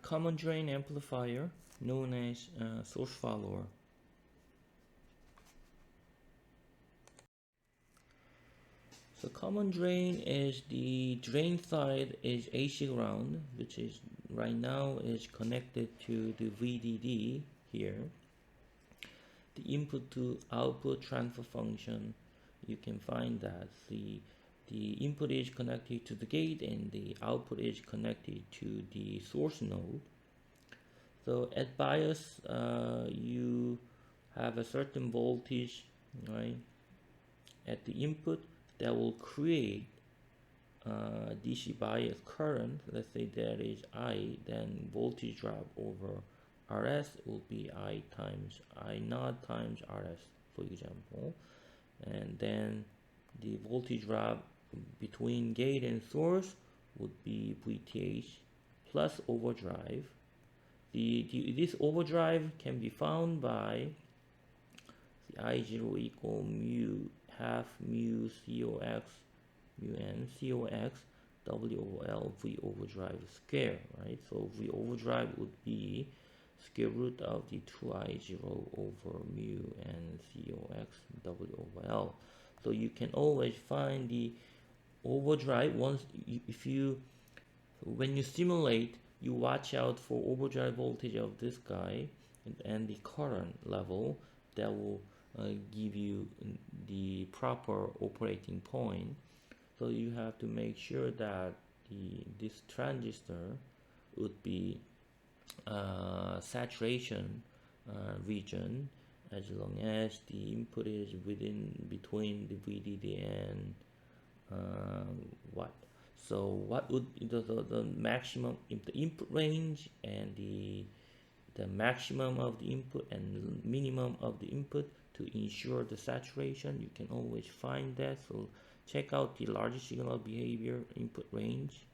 Common drain amplifier known as source follower. So common drain is the drain side is AC ground, which is right now is connected to the VDD here. The input to output transfer function, you can find that the input is connected to the gate and the output is connected to the source node. So at bias, you have a certain voltage, right, at the input that will create DC bias current. Let's say that is I, then voltage drop over RS will be I times I naught times RS, for example. And then the voltage drop between gate and source would be VTH plus overdrive. This overdrive can be found by the I0 equal mu half mu COX mu n COX WOL V overdrive square, right? So V overdrive would be square root of the 2I0 over mu n COX WOL. So you can always find the overdrive once if you when you simulate, you watch out for overdrive voltage of this guy and the current level that will give you the proper operating point. So you have to make sure that this transistor would be saturation region as long as the input is between the VDD and what. So what would be the maximum in the input range and the maximum of the input and minimum of the input to ensure the saturation? You can always find that. So check out the larger signal behavior input range.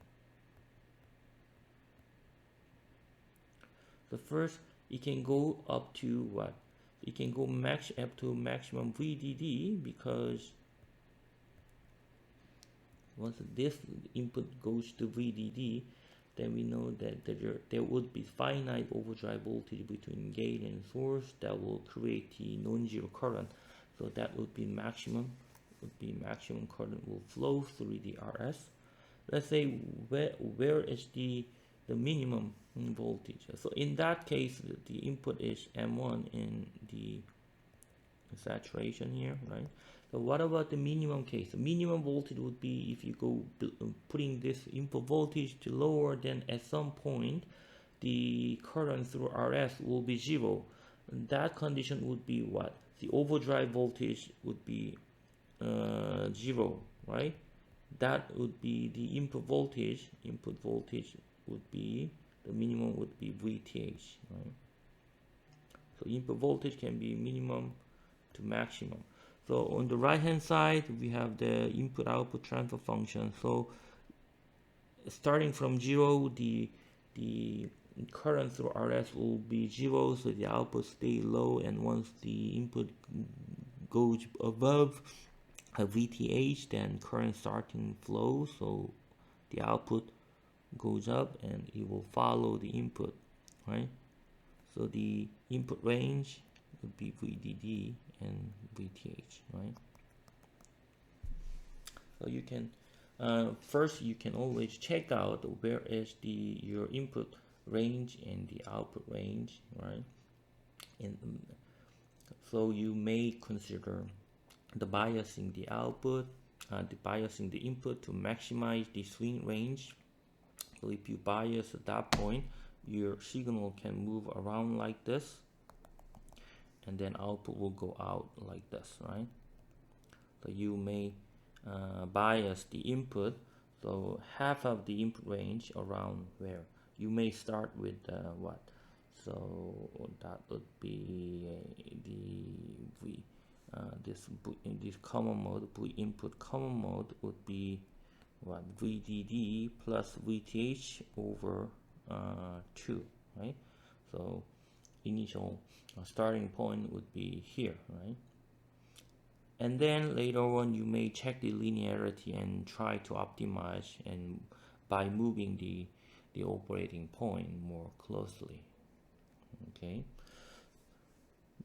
So first, it can go up to what? It can go up to maximum VDD, because once this input goes to VDD, then we know that there would be finite overdrive voltage between gate and source that will create the non-zero current. So that would be maximum current will flow through the RS. Let's say where is the minimum voltage. So in that case, the input is M1 in the saturation here, right? So what about the minimum case? The minimum voltage would be if you go putting this input voltage to lower, then at some point the current through RS will be zero. And that condition would be what? The overdrive voltage would be zero, right? That would be the input voltage. Input voltage would be the minimum would be VTH, right? So input voltage can be minimum to maximum. So on the right hand side, we have the input output transfer function. So starting from 0, the current through RS will be 0, so the output stay low, and once the input goes above a VTH, then current starting flow, so the output goes up and it will follow the input, right? So the input range would be VDD and VTH, right? So you can first you can always check out where is your input range and the output range, right? And so you may consider the biasing the output, the biasing the input to maximize the swing range. So if you bias at that point, your signal can move around like this, and then output will go out like this, right? So you may bias the input, so half of the input range around where you may start with what? So that would be in this common mode, input common mode would be what? VDD plus VTH over 2, right? So initial starting point would be here, right? And then later on you may check the linearity and try to optimize, and by moving the the operating point more closely. Okay.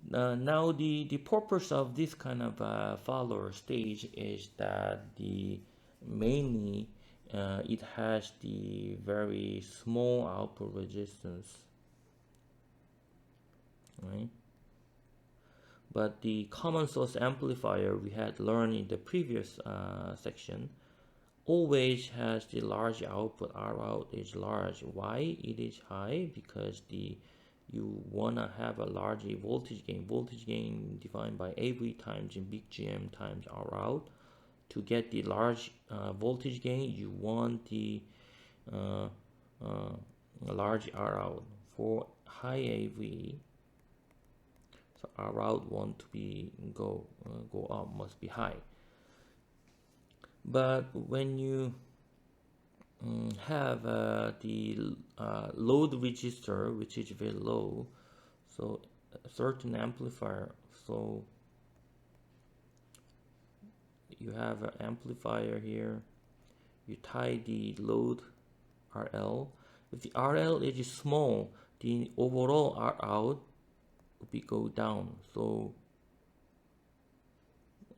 Now the purpose of this kind of follower stage is that the mainly it has the very small output resistance, right? But the common source amplifier we had learned in the previous section always has the large output. R out is large. Why it is high? Because you wanna have a large voltage gain. Voltage gain defined by AV times in big GM times R out. To get the large voltage gain, you want the large R out. For high AV, so R out want to be go up, must be high. But when you have the load register, which is very low, so a certain amplifier, so you have an amplifier here, you tie the load RL. If the RL is small, the overall R out will be go down, so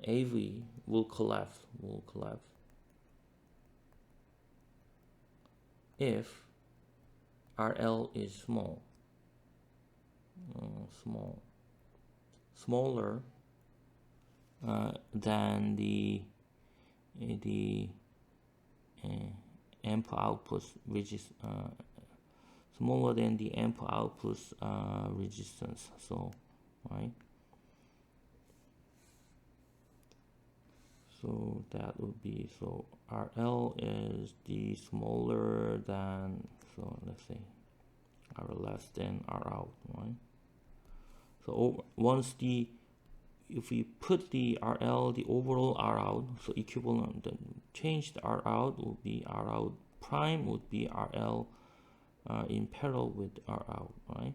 AV will collapse, if RL is smaller than the amp output, which is smaller than the amp output resistance. So, right. So that would be, so RL is the smaller than, so let's say R less than R out, right? So once if we put the RL, the overall R out, so equivalent, the changed R out will be R out prime would be RL in parallel with R out, right?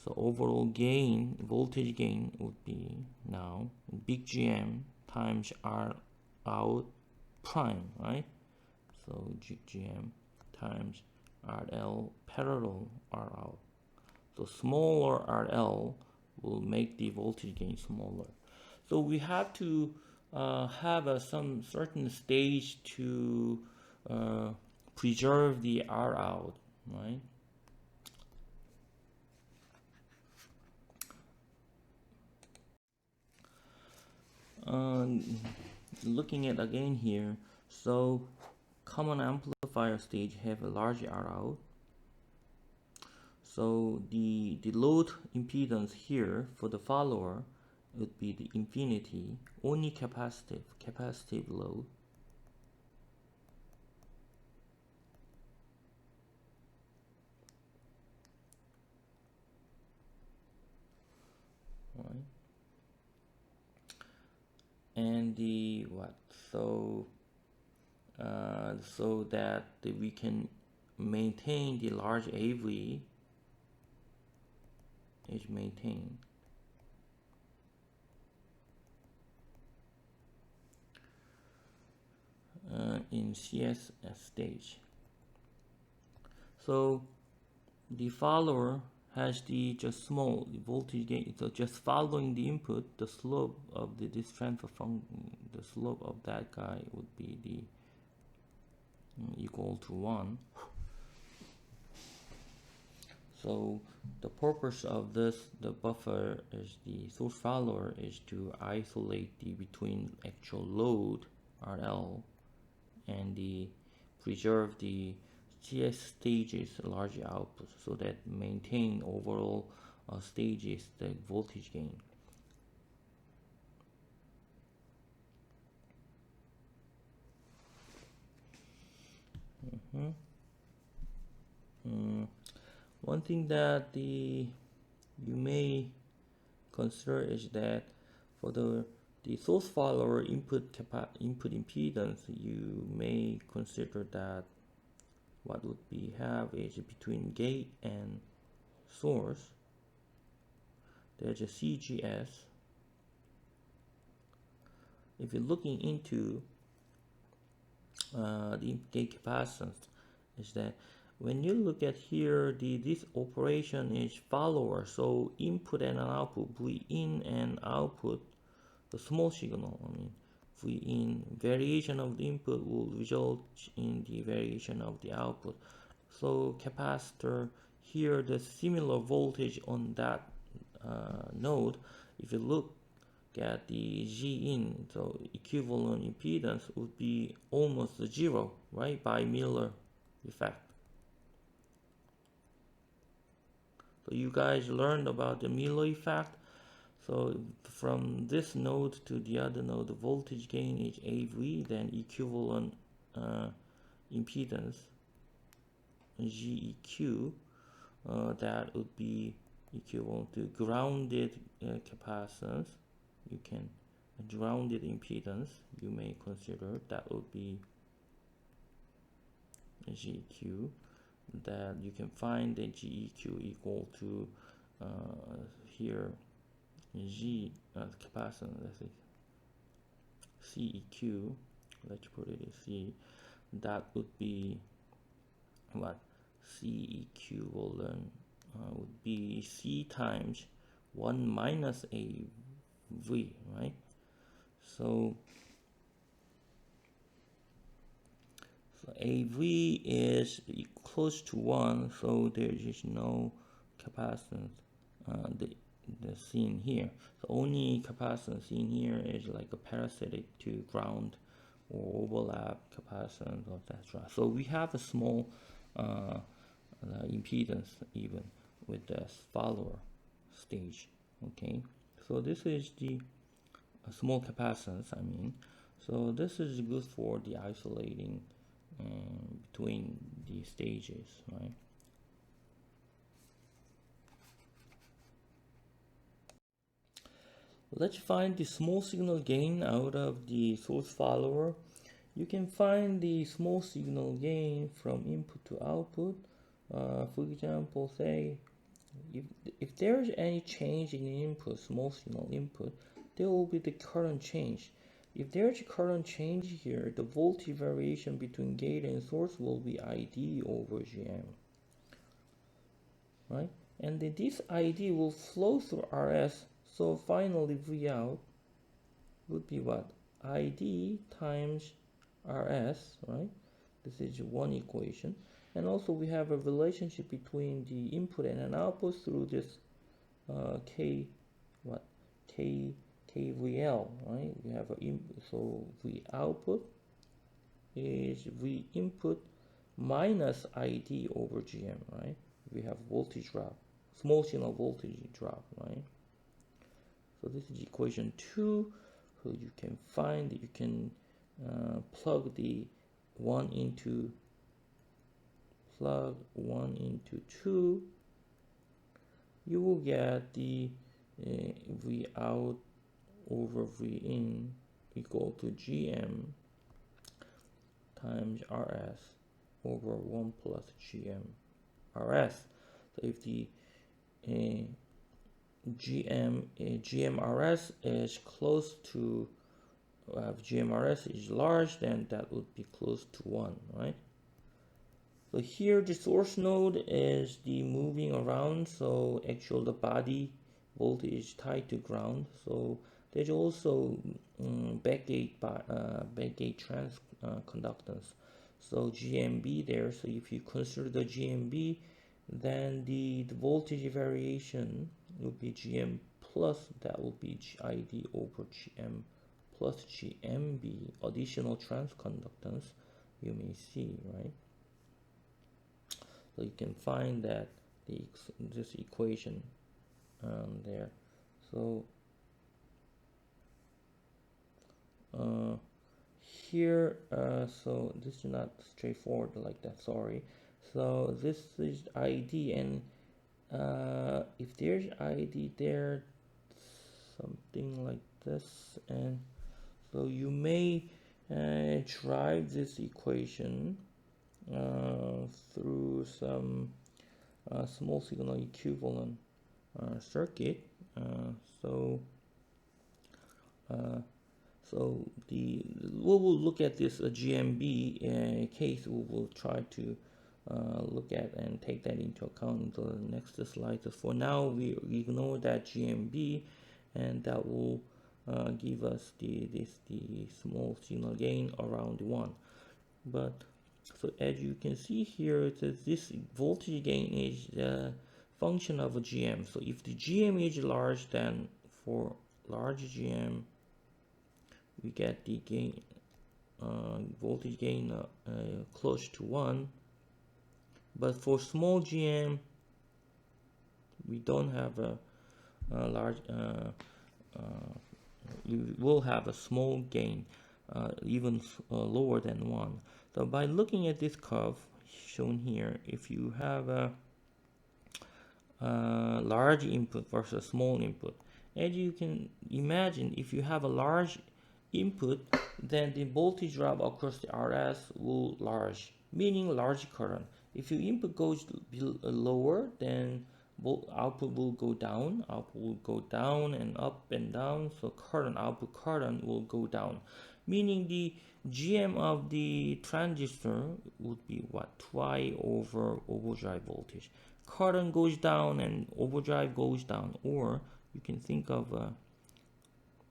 So overall gain, voltage gain would be now big GM times R out prime, right? So GM times RL parallel R out. So smaller RL will make the voltage gain smaller. So we have to have some certain stage to preserve the R out, right? Looking at again here, so common amplifier stage have a large R out. So the load impedance here for the follower would be the infinity, only capacitive load. Right. And the what? So so that we can maintain the large AV is maintained. In CS stage. So the follower has the just small voltage gain, so just following the input, the slope of this transfer function, the slope of that guy would be the equal to 1. So the purpose of this, the buffer is the source follower is to isolate the between actual load RL and the preserve the CS stages large output, so that maintain overall stages the voltage gain. One thing that you may consider is that for the source follower input impedance, you may consider that what would be have is between gate and source, there's a CGS. If you're looking into the gate capacitance, is that when you look at here, this operation is follower, so input and output, V in and output, the small signal, V in variation of the input will result in the variation of the output. So capacitor here, the similar voltage on that node, if you look at the G in, so equivalent impedance would be almost zero, right, by Miller effect. So you guys learned about the Miller effect. So from this node to the other node, the voltage gain is AV, then equivalent impedance GEQ, that would be equivalent to grounded capacitance. You can grounded impedance you may consider, that would be GEQ. That you can find the GEQ equal to here G capacitance, let's say CEQ, let's put it as C, that would be what C equivalent would be C times 1 minus AV, right? So AV is close to 1, so there is no capacitance the seen here. The only capacitance in here is like a parasitic to ground or overlap capacitance, etc. So we have a small impedance even with the follower stage. Okay, so this is the small capacitance, so this is good for the isolating between the stages, right? Let's find the small signal gain out of the source follower. You can find the small signal gain from input to output. For example, say if there's any change in the input, small signal input, there will be the current change. If there's a current change here, the voltage variation between gate and source will be ID over GM, right? And then this ID will flow through RS, so finally V out would be what? ID times RS, right? This is one equation. And also we have a relationship between the input and an output through this KVL, right? We have so V output is V input minus ID over GM, right? We have voltage drop, small signal voltage drop, right? So this is equation 2. So you can find that you can plug 1 into 2. You will get the V out over V in equal to GM times RS over 1 plus GM RS. So if the GMRS is close to GMRS is large, then that would be close to 1, right? So here the source node is the moving around, so actually the body voltage is tied to ground. So there's also backgate trans conductance, so GMB there. So if you consider the GMB, then the voltage variation would be GM plus, that will be ID over GM plus GMB, additional transconductance you may see, right? So you can find that this equation there. So here, so this is not straightforward like that, sorry. So this is ID, and if there's ID there, something like this, and so you may drive this equation through some small signal equivalent circuit. So we will look at this GMB case. We will try to look at and take that into account in the next slide. So for now, we ignore that GMB, and that will give us the small signal gain around 1. But so as you can see here, it says this voltage gain is a function of a GM. So if the GM is large, then for large GM, we get the gain voltage gain close to 1. But for small GM, we don't have a large. You will have a small gain, even lower than 1. So by looking at this curve shown here, if you have a large input versus small input, as you can imagine, if you have a large input, then the voltage drop across the RS will large, meaning large current. If your input goes lower, then output will go down. Output will go down and up and down. So output current will go down, meaning the GM of the transistor would be what? Y over overdrive voltage. Current goes down and overdrive goes down. Or you can think of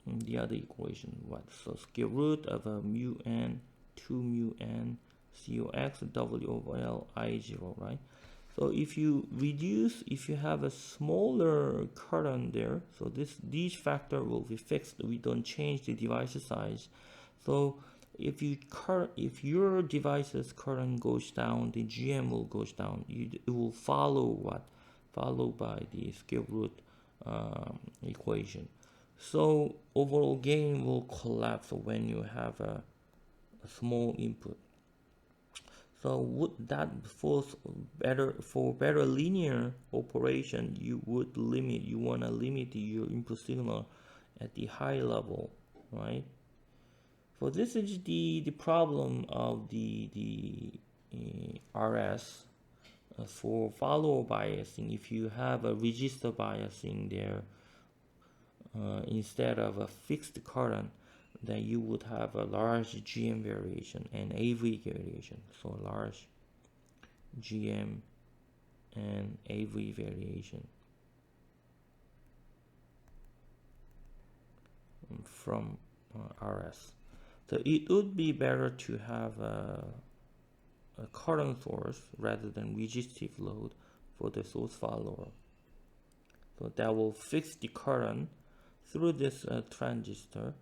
the other equation, what? So square root of a mu n 2 mu n cox w over l I0, right? So if you have a smaller current there, so these factor will be fixed. We don't change the device size. So if your device's current goes down, the GM will goes down. It will follow what? Followed by the square root equation. So overall gain will collapse when you have a small input. So would that for better linear operation, you want to limit your input signal at the high level, right? So this is the problem of the RS for follower biasing. If you have a resistor biasing there, instead of a fixed current, then you would have a large GM variation and AV variation. So large GM and AV variation from RS. So it would be better to have a current source rather than resistive load for the source follower. So that will fix the current through this transistor,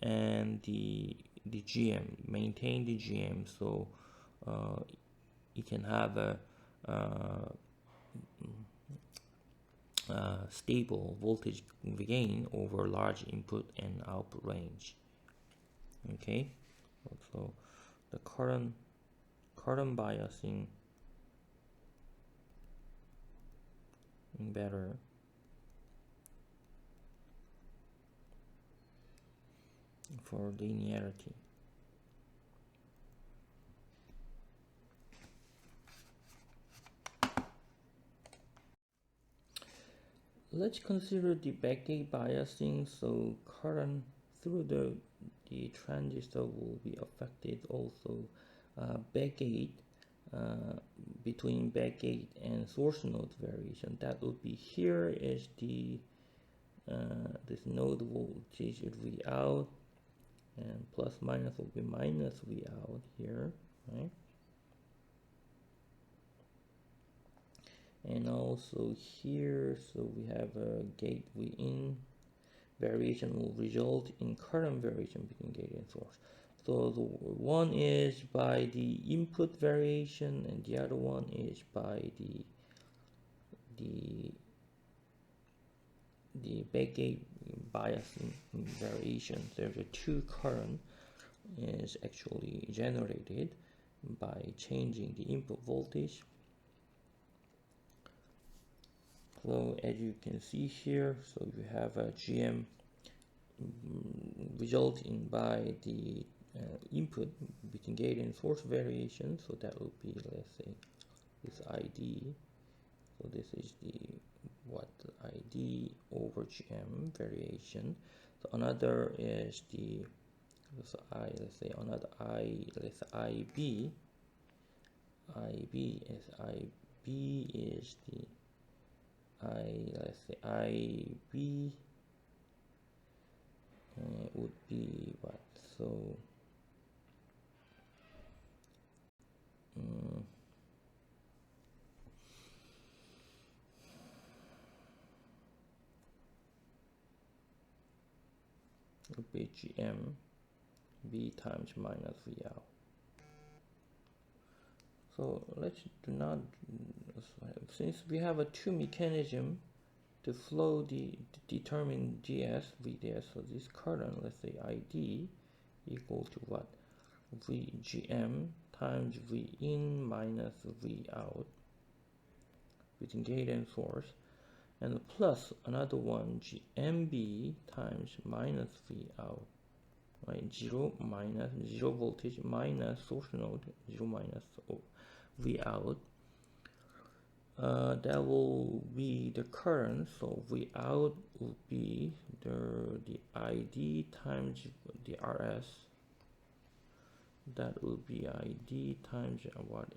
and the GM, maintain the GM, so you can have a stable voltage gain over large input and output range. Okay, so the current biasing better for linearity. Let's consider the backgate biasing. So current through the transistor will be affected also. Backgate between backgate and source node variation, that would be here is the this node voltage V out, and plus minus will be minus V out here, right? And also here, so we have a gate V in. Variation will result in current variation between gate and source. So the one is by the input variation, and the other one is by the backgate biasing variation. There's a two current is actually generated by changing the input voltage. So as you can see here, so you have a GM resulting by the input between gate and source variation. So that would be, let's say, this ID. So this is the ID over GM variation. So another is the let's say IB IB is the let's say IB would be what? So would be GM B times minus V out. So let's do not, since we have a two mechanism to flow to determine GS VDS, so this current, let's say ID equal to what? VGM times V in minus V out between gate and source, and plus another one GMB times minus V out, right? 0 voltage minus source node, 0 minus V out. That will be the current, so V out will be the ID times the RS. That will be ID times what?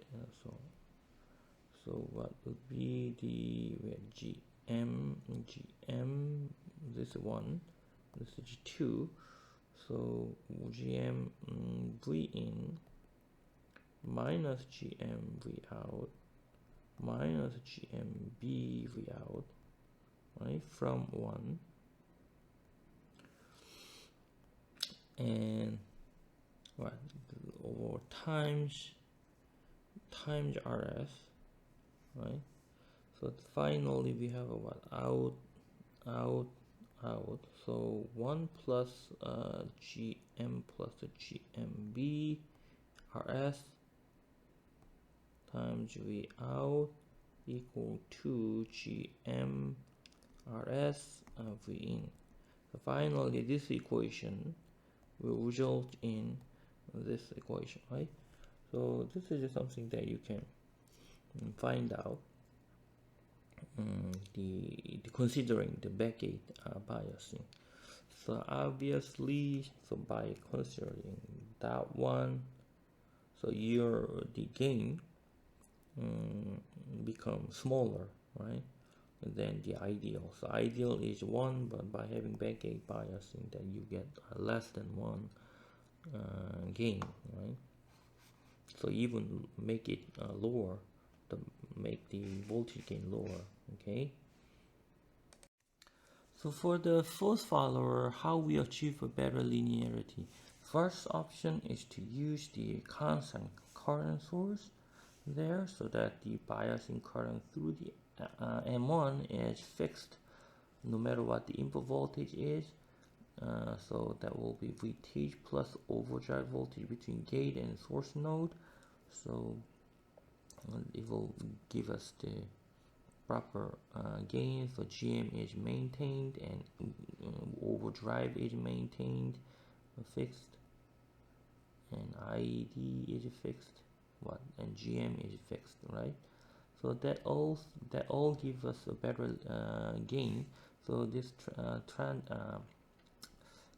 So what would be the GM? This one, this is 2. So GM V in minus GM V out minus GMB V out, right, from 1, and what, over times RS, right? So finally we have a what? Out. So 1 plus GM plus the GMB RS times V out equal to GM RS V in. So finally this equation will result in this equation, right? So this is just something that you can find out considering the backgate biasing. So obviously, so by considering that one, so the gain becomes smaller, right, than the ideal. So ideal is 1, but by having backgate biasing, then you get less than 1 gain, right? So even make it lower, make the voltage gain lower. Okay. So for the SourceFollower, how we achieve a better linearity? First option is to use the constant current source there, so that the biasing current through the M1 is fixed no matter what the input voltage is. So that will be VTH plus overdrive voltage between gate and source node. So it will give us the proper gain. So GM is maintained and overdrive is maintained, fixed, and ID is fixed, and GM is fixed, right? So that all gives us a better gain. So this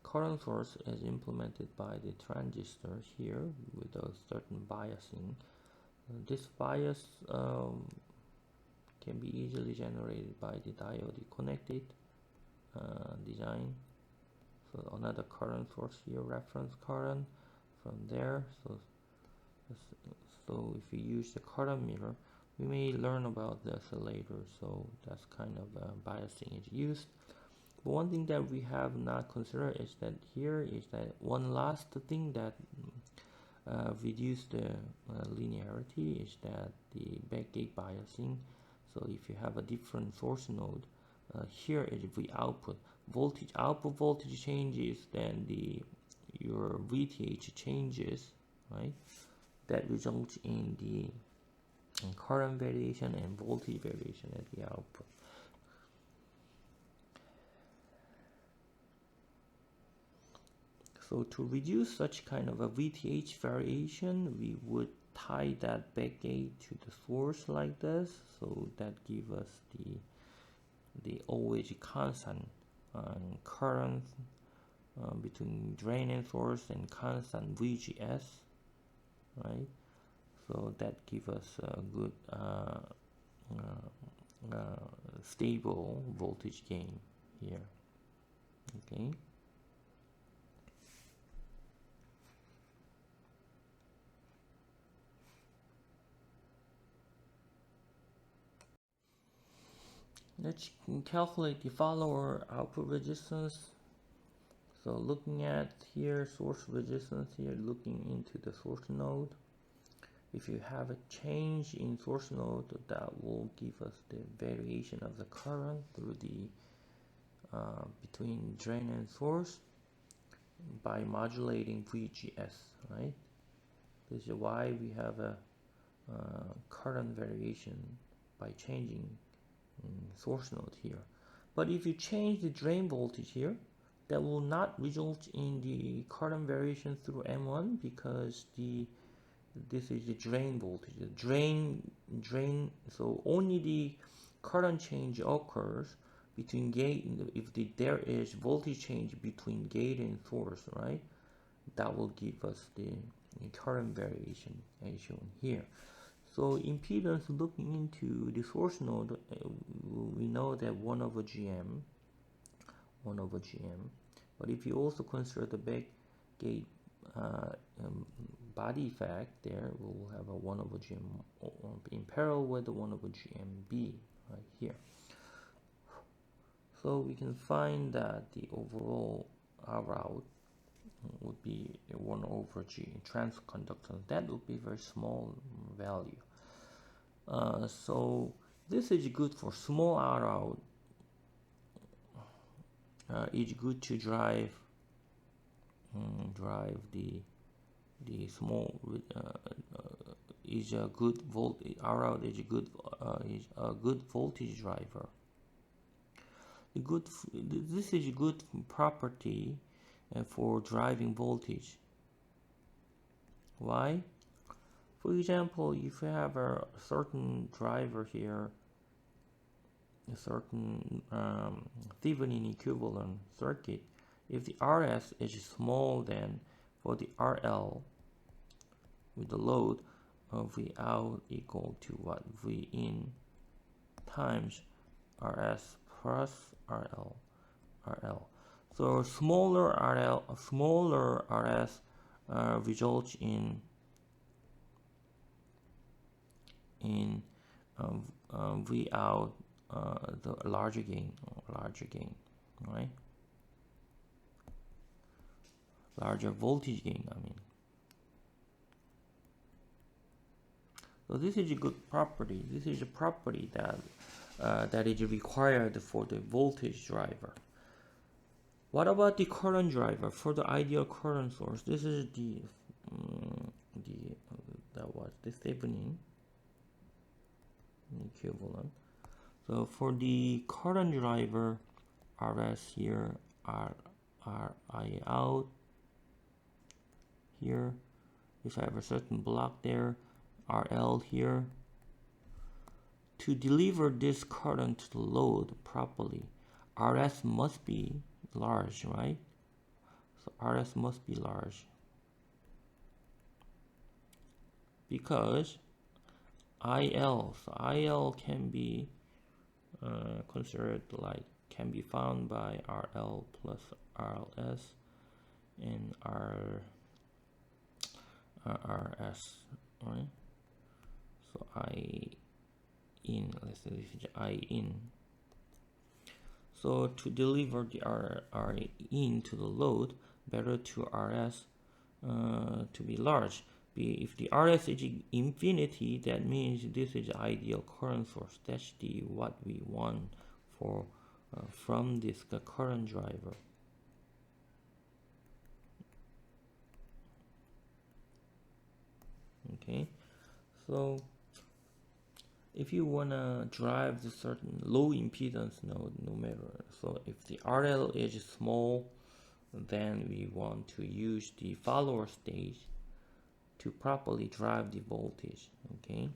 current source is implemented by the transistor here with a certain biasing. This bias can be easily generated by the diode connected design. So another current source here, reference current from there. So if you use the current mirror, we may learn about this later. So that's kind of biasing is used. But one thing that we have not considered is that one last thing that reduce the linearity is that the backgate biasing. So if you have a different source node, here is V output voltage changes, then your VTH changes, right? That results in the current variation and voltage variation at the output. So to reduce such kind of a VTH variation, we would tie that backgate to the source like this, so that gives us the always constant current between drain and source and constant VGS, right? So that gives us a good stable voltage gain here. Okay. Let's calculate the follower output resistance. So looking at here source resistance here, looking into the source node. If you have a change in source node, that will give us the variation of the current through the between drain and source by modulating VGS, right? This is why we have a current variation by changing source node here. But if you change the drain voltage here, that will not result in the current variation through M1 because this is the drain voltage. The drain, so only the current change occurs between gate, if there is voltage change between gate and source, right? That will give us the current variation as shown here. So impedance, looking into the source node, we know that 1 over GM. But if you also consider the back gate body effect, there we'll have a 1 over GM in parallel with the 1 over GMB right here. So we can find that the overall R out would be 1 over G transconductance. That would be a very small value. So this is good for small R out. It's good to drive the small is a good R out is a good voltage driver. This is a good property for driving voltage. Why? For example, if you have a certain driver here, a certain Thevenin equivalent circuit, if the RS is small, then for the RL with the load, V out equal to what? V in times RS plus RL. So smaller RS results in V out the larger gain, right? Larger voltage gain, I mean. So this is a good property. This is a property that that is required for the voltage driver. What about the current driver for the ideal current source? This is that was the Thevenin equivalent. So for the current driver, RS here, RI out here. If I have a certain block there, RL here. To deliver this current to the load properly, RS must be large, right? So RS must be large because IL, so IL can be considered like can be found by RL plus RLS and RS, right? So I in, let's say this is I in. So to deliver the R in to the load, better to RS to be large. If the RS is infinity, that means this is ideal current source. That's the what we want for from this current driver. Okay, so if you wanna drive the certain low impedance node, no matter, so if the RL is small, then we want to use the follower stage to properly drive the voltage. Okay.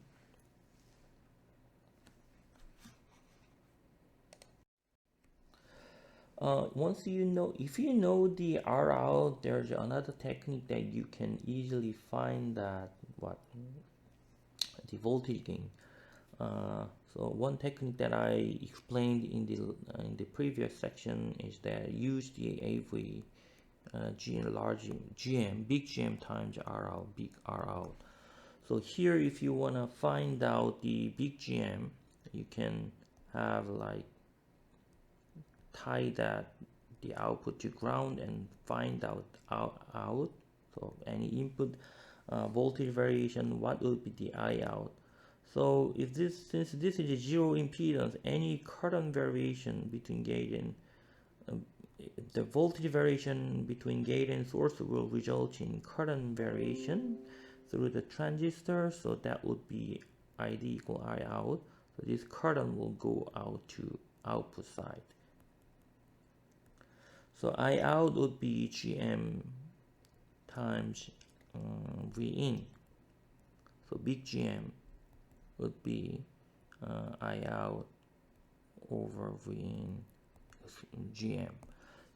Once you know, if you know the R out, there's another technique that you can easily find that what the voltage gain. So one technique that I explained in the previous section is that use the AV large GM, big GM times R out, big R out. So here, if you want to find out the big GM, you can have like tie that the output to ground and find out. So any input voltage variation, what would be the I out? So if since this is a zero impedance, any current variation between gate and the voltage variation between gate and source will result in current variation through the transistor. So that would be ID equal I out. So this current will go out to output side. So I out would be GM times V in. So big GM would be I out over V in GM.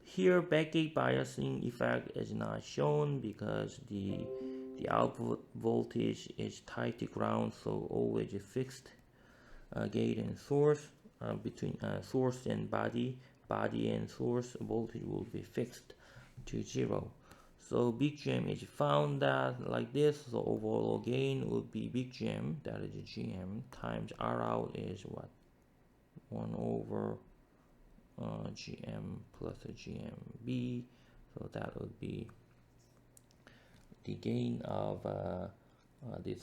Here backgate biasing effect is not shown because the output voltage is tied to ground, so always a fixed gate and source between source and body and source voltage will be fixed to 0. So big GM is found that like this. So overall gain would be big GM, that is GM times R out is what, 1 over GM plus a GMB. So that would be the gain of this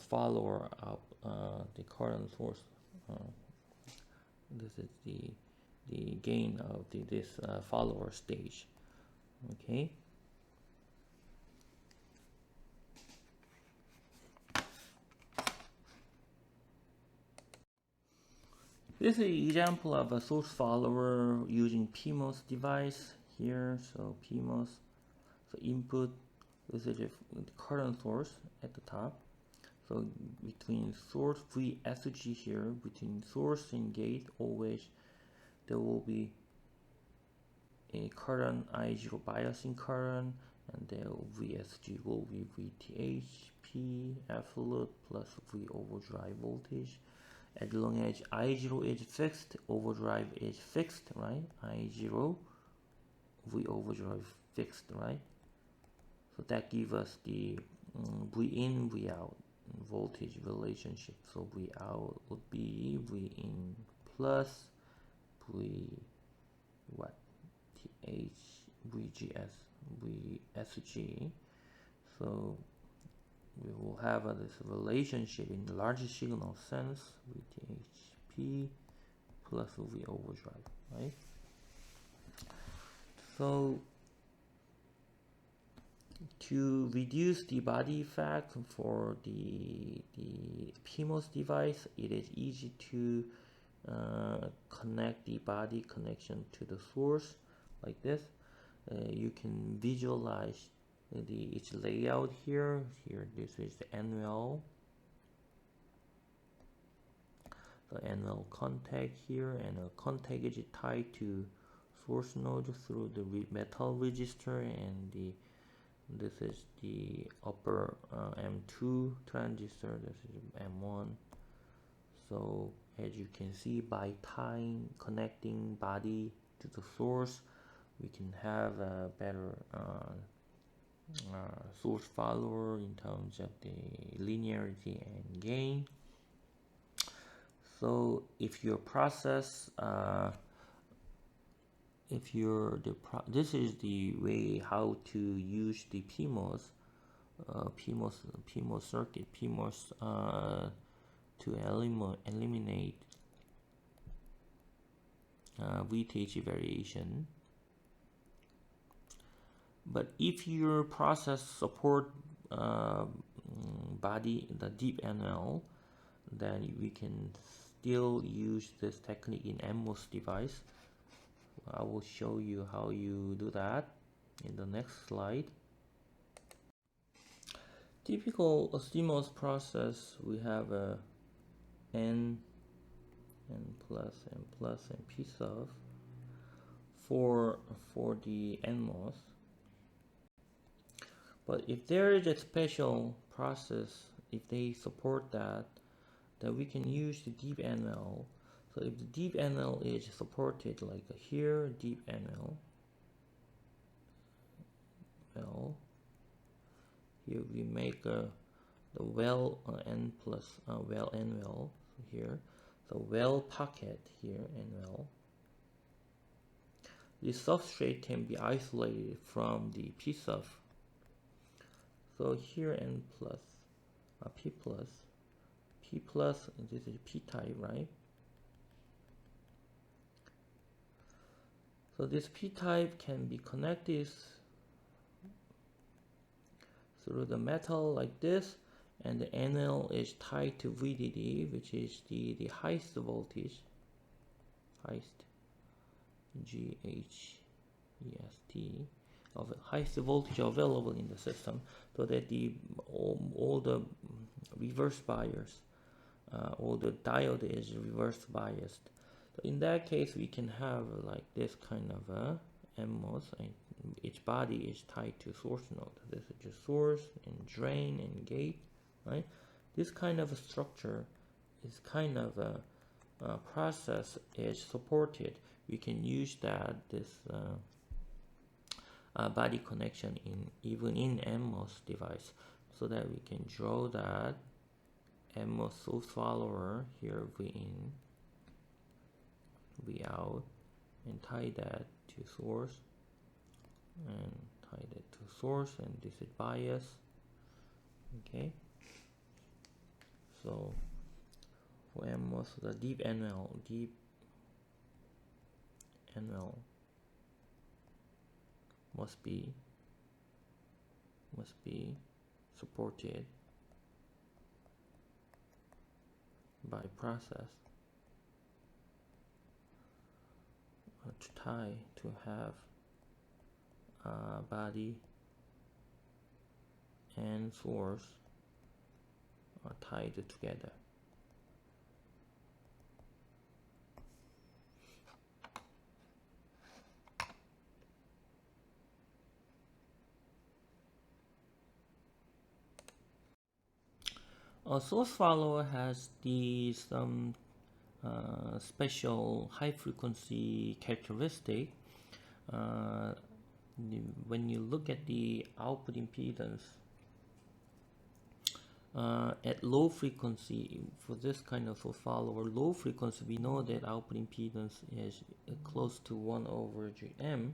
follower of the current source. This is the gain of this follower stage. Okay. This is an example of a source follower using PMOS device here. So PMOS, so input, this is the current source at the top. So between source VSG here, between source and gate, always there will be a current I0 biasing current, and the VSG will be VTHP absolute plus V overdrive voltage. As long as I0 is fixed, overdrive is fixed, right? I0, V overdrive fixed, right? So that gives us the V in, V out voltage relationship. So V out would be V in plus V what? TH, VGS, VSG. So we will have this relationship in the large signal sense, VTHP plus V overdrive, right? So to reduce the body effect for the PMOS device, it is easy to connect the body connection to the source like this. You can visualize its layout here. This is the NL. The NL contact here, and a contact is tied to source node through the metal resistor, and this is the upper M2 transistor. This is M1. So as you can see, by tying connecting body to the source, we can have a better source follower in terms of the linearity and gain. So if your process, this is the way how to use the PMOS circuit, to eliminate VTH variation. But if your process support body, the deep NL, then we can still use this technique in MOS device. I will show you how you do that in the next slide. Typical CMOS process, we have a N plus and P sub for the NMOS. But if there is a special process if they support that, then we can use the deep ML. So if the deep ML is supported, like here, deep ML, here we make the well n plus well n well here, so well pocket here and well. This substrate can be isolated from the p sub. So here n plus p plus, this is p type, right? So this p type can be connected through the metal like this, and the NL is tied to VDD, which is the highest voltage, GHEST, of highest voltage available in the system, so that all the reverse bias, all the diode is reverse biased. So in that case, we can have like this kind of a MOS, and each body is tied to source node. This is just source and drain and gate, right? This kind of a structure is kind of a process is supported. We can use this body connection even in MOS device, so that we can draw that MOS SourceFollower here, V in, V out, and tie that to source, and tie that to source, and this is bias. Okay, so for MOS, the deep ML must be supported by process to tie to have body and source are tied together. SourceFollower has some special high frequency characteristic. When you look at the output impedance at low frequency, for this kind of SourceFollower, low frequency, we know that output impedance is close to 1/Gm.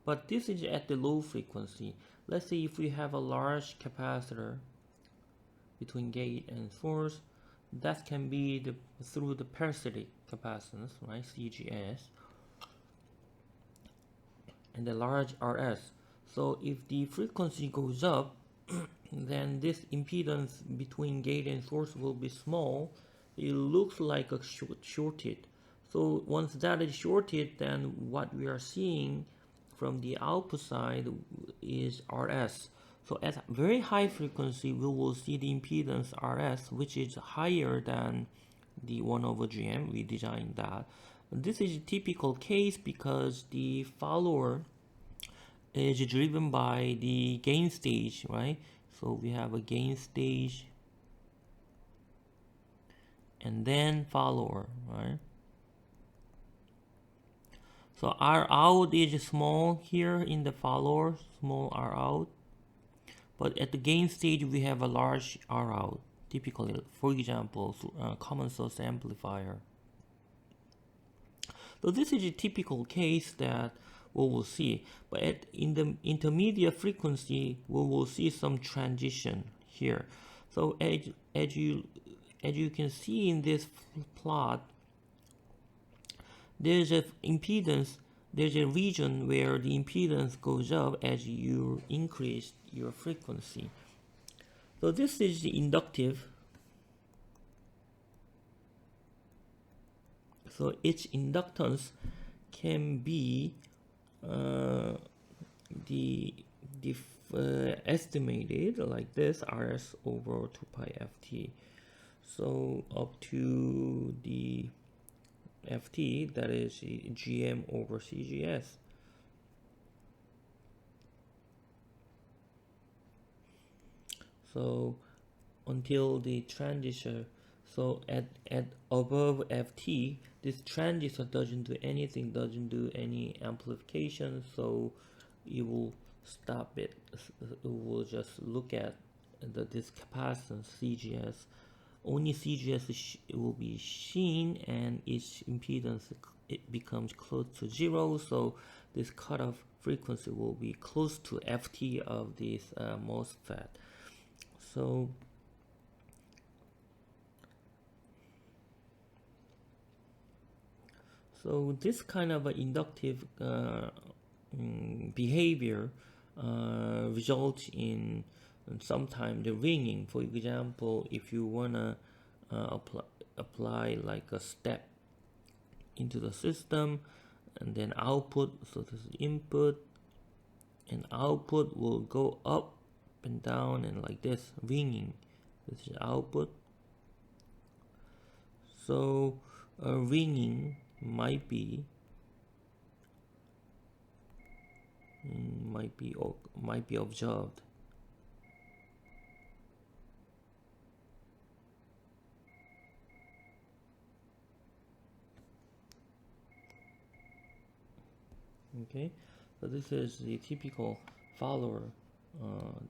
But this is at the low frequency. Let's say if we have a large capacitor between gate and source, that can be through the parasitic capacitance, right, CGS, and the large RS. So if the frequency goes up, then this impedance between gate and source will be small. It looks like a shorted. So once that is shorted, then what we are seeing from the output side is RS. So at very high frequency, we will see the impedance RS, which is higher than the 1/Gm. We designed that. This is a typical case because the follower is driven by the gain stage, right? So we have a gain stage and then follower, right? So R out is small here in the follower, small R out. But at the gain stage, we have a large R out, typically, for example, common source amplifier. So this is a typical case that we will see. But in the intermediate frequency, we will see some transition here. So as you can see in this plot, there's an impedance. There's a region where the impedance goes up as you increase your frequency. So this is the inductive. So its inductance can be estimated like this, RS over 2 pi ft. So up to the ft, that is Gm over CGS. So until the transistor. So at above ft, this transistor doesn't do anything, doesn't do any amplification, so you will stop it. It will just look at this capacitance CGS. Only CGS will be seen, and its impedance, it becomes close to 0, so this cutoff frequency will be close to ft of this MOSFET. So this kind of inductive behavior results in sometimes the ringing. For example, if you wanna apply like a step into the system, and then output, so this is input, and output will go up and down and like this, ringing. This is output. So ringing might be observed. Okay, so this is the typical follower,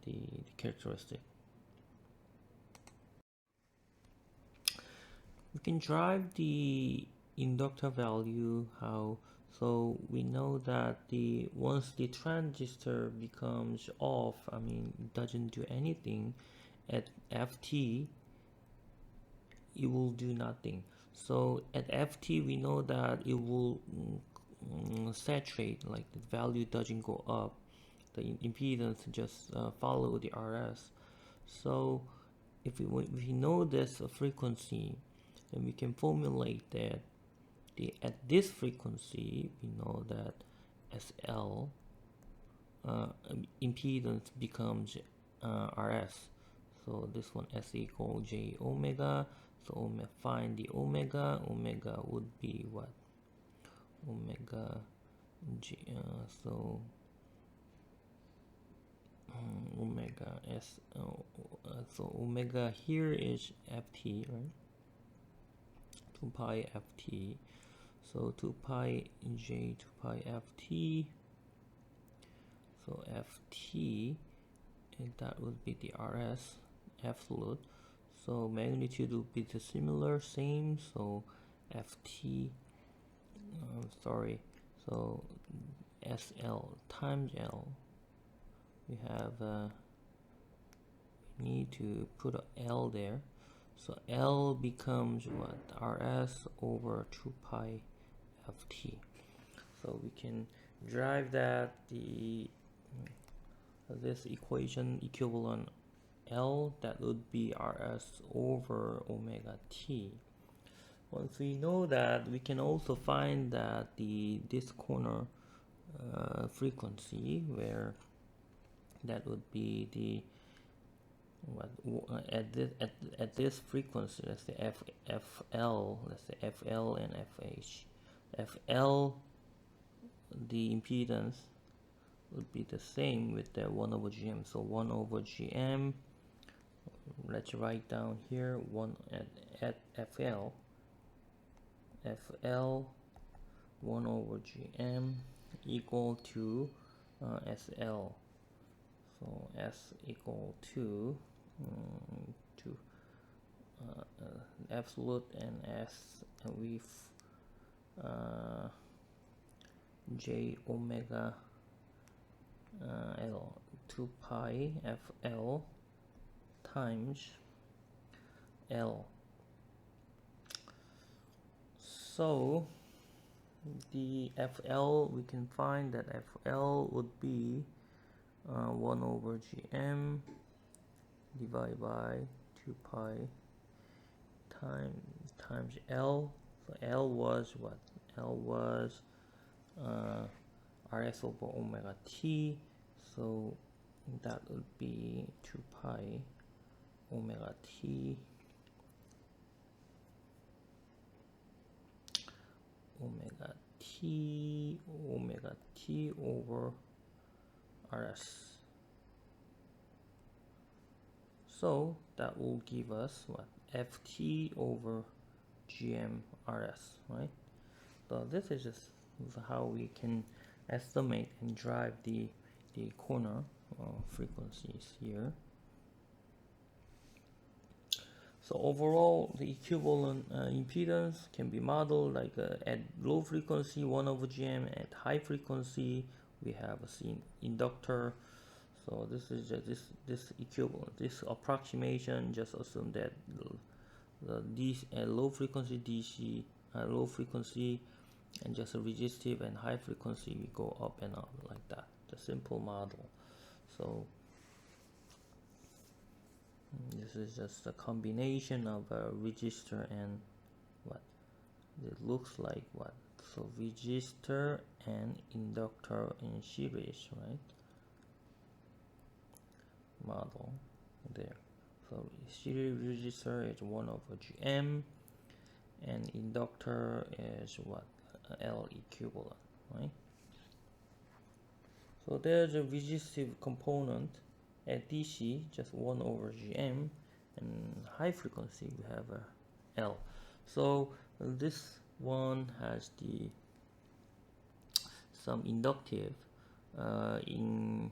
the characteristic. We can drive the inductor value how. So we know that once the transistor becomes off, I mean it doesn't do anything at ft, it will do nothing. So at ft we know that it will saturate, like the value doesn't go up, the impedance just follow the RS. So if we know this frequency, then we can formulate that at this frequency we know that SL impedance becomes RS. So this one S equal J omega. So find the omega. Omega would be what? Omega G. So omega S. So omega here is ft, right? 2 pi ft. So 2 pi J 2 pi ft. So ft, and that would be the RS absolute. So magnitude will be the similar, same. So ft, sorry. So SL times L. We have we need to put a L there. So L becomes what? RS over 2 pi ft. So we can drive that this equation equivalent L, that would be RS over omega t. Once we know that, we can also find that this corner frequency, where that would be the at this frequency, let's say FL, let's say FL and FH. FL, the impedance would be the same with the 1 over GM. So 1 over GM, let's write down here 1 at FL 1 over GM equal to SL. So S equal to absolute, and S with J omega L 2 pi FL times L. So the FL, we can find that FL would be 1 over GM divided by 2 pi times L. So L was what? L was RS over omega t. So that would be 2 pi omega t omega t over RS. So that will give us what, ft over gmrs, right? So this is just how we can estimate and drive the corner frequencies here. So overall, the equivalent impedance can be modeled like at low frequency 1 over gm, at high frequency we have a inductor. So this is just this equivalent, this approximation. Just assume that the DC at low frequency DC, low frequency, and just a resistive, and high frequency we go up and up like that. The simple model. So this is just a combination of a resistor and what it looks like. What, so resistor and inductor in series, right? Model there. So series resistor is 1 over gm, and inductor is what, L equivalent, right? So there's a resistive component at DC, just 1 over gm, and high frequency we have a L. So this one has the some inductive in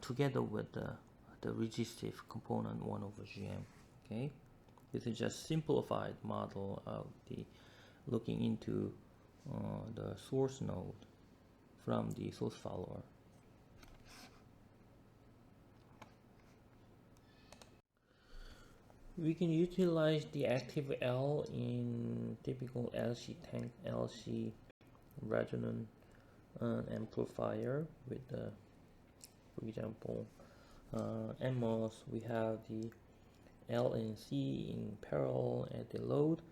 together with the resistive component 1 over gm. Okay, this is just simplified model of the looking into the source node from the source follower. We can utilize the active L in typical LC tank, LC resonant amplifier with the, for example, NMOS. We have the L and C in parallel at the load.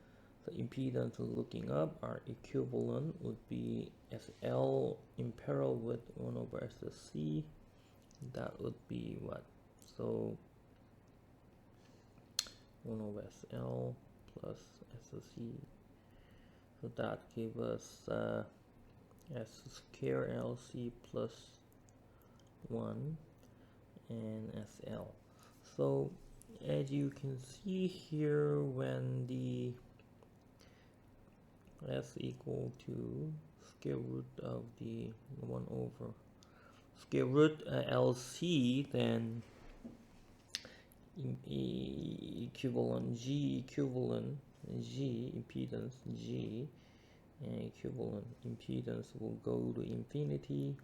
The impedance looking up are equivalent would be SL in parallel with 1 over SC. That would be what? So 1 over SL plus SC. So that gives us S square LC plus 1 and SL. So as you can see here, when the S equal to square root of the 1 over square root LC, then equivalent G impedance G, and equivalent impedance will go to infinity.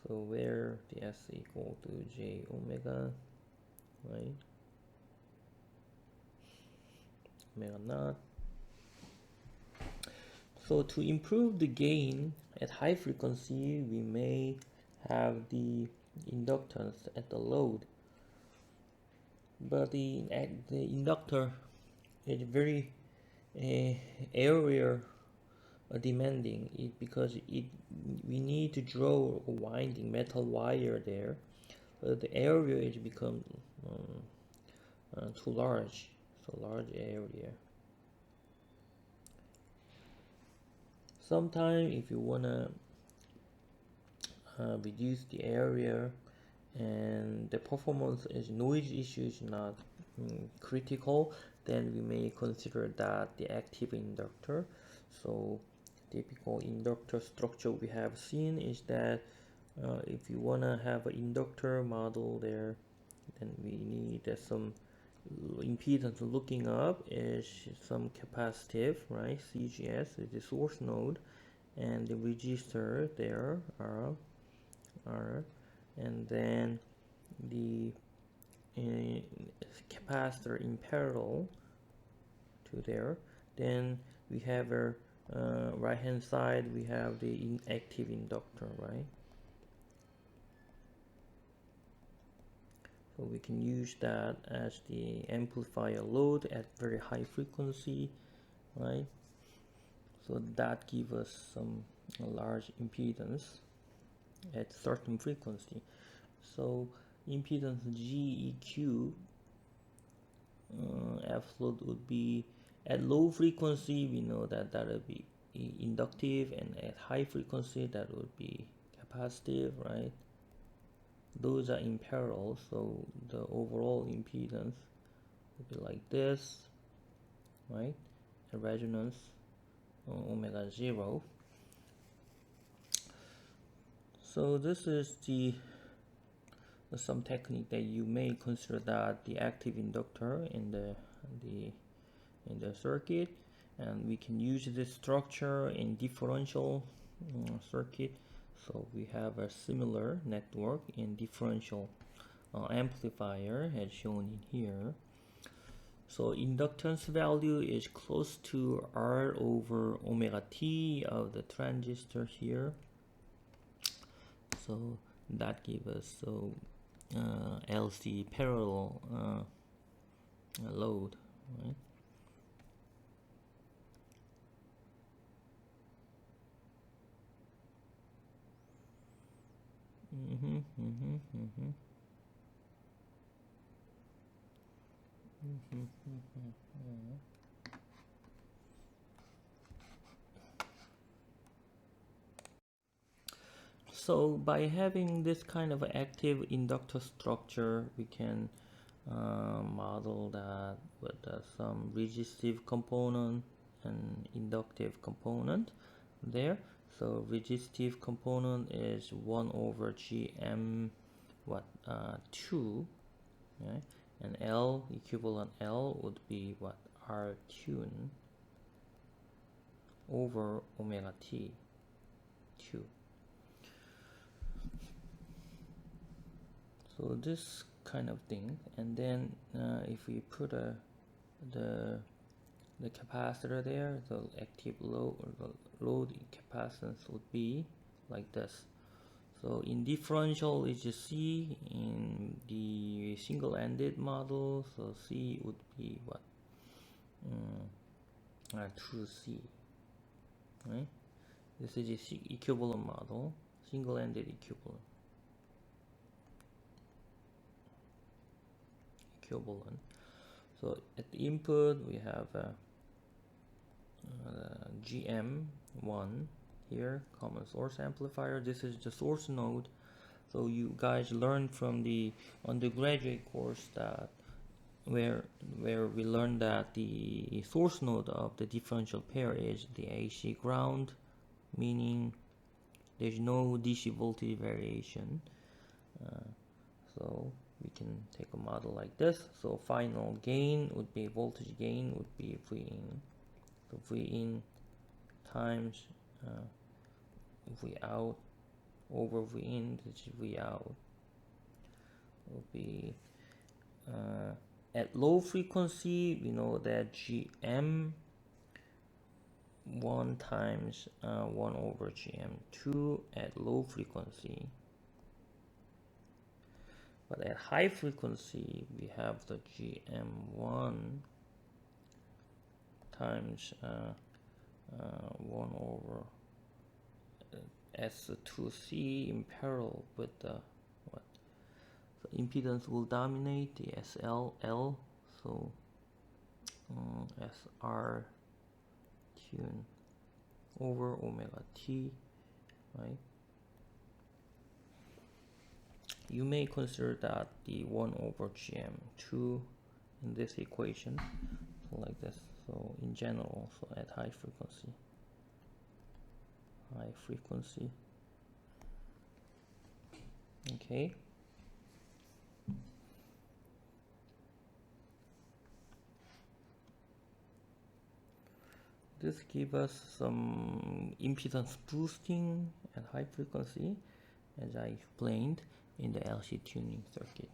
So where the S equal to J omega, right? Omega naught. So to improve the gain at high frequency, we may have the inductance at the load, but the inductor is very area demanding, because we need to draw a winding metal wire there. The area is become too large, so large area. Sometimes if you wanna reduce the area and the performance is noise issue is not critical, then we may consider that the active inductor. So typical inductor structure we have seen is that if you want to have an inductor model there, then we need some impedance looking up is some capacitive, right? CGS is the source node, and the resistor there are and then the capacitor in parallel to there. Then we have a right hand side, we have the inactive inductor, right? So we can use that as the amplifier load at very high frequency, right? So that gives us some large impedance at certain frequency. So impedance GEQ F load would be at low frequency, we know that that would be inductive, and at high frequency that would be capacitive, right? Those are in parallel, so the overall impedance would be like this, right? A resonance omega 0. So this is some technique that you may consider that the active inductor in the circuit, and we can use this structure in differential circuit. So we have a similar network in differential amplifier as shown in here. So inductance value is close to R over omega T of the transistor here. So that gives us LC parallel load, right? So by having this kind of active inductor structure, we can model that with some resistive component and inductive component there. So resistive component is 1 over Gm 2, right? And L, equivalent L would be what, R tune over omega T 2. So this kind of thing, and then if we put the capacitor there, the active load or the load capacitance would be like this. So in differential is just C, in the single-ended model, so C would be what? 2C, right? This is a equivalent model, single-ended equivalent. So at the input we have GM1 here, common source amplifier. This is the source node. So you guys learned from the undergraduate course that where we learned that the source node of the differential pair is the AC ground, meaning there's no DC voltage variation. So we can take a model like this. So final gain would be, voltage gain would be V in. So V in times V out over V in, which is V out, will be at low frequency, we know that Gm 1 times 1 over Gm2 at low frequency. But at high frequency, we have the Gm1 times 1 over S2C in parallel with the what? So impedance will dominate the SLL. So SR tune over omega T, right? You may consider that the 1 over Gm2 in this equation, so like this. So in general, so at high frequency, okay. This gives us some impedance boosting at high frequency, as I explained in the LC tuning circuit.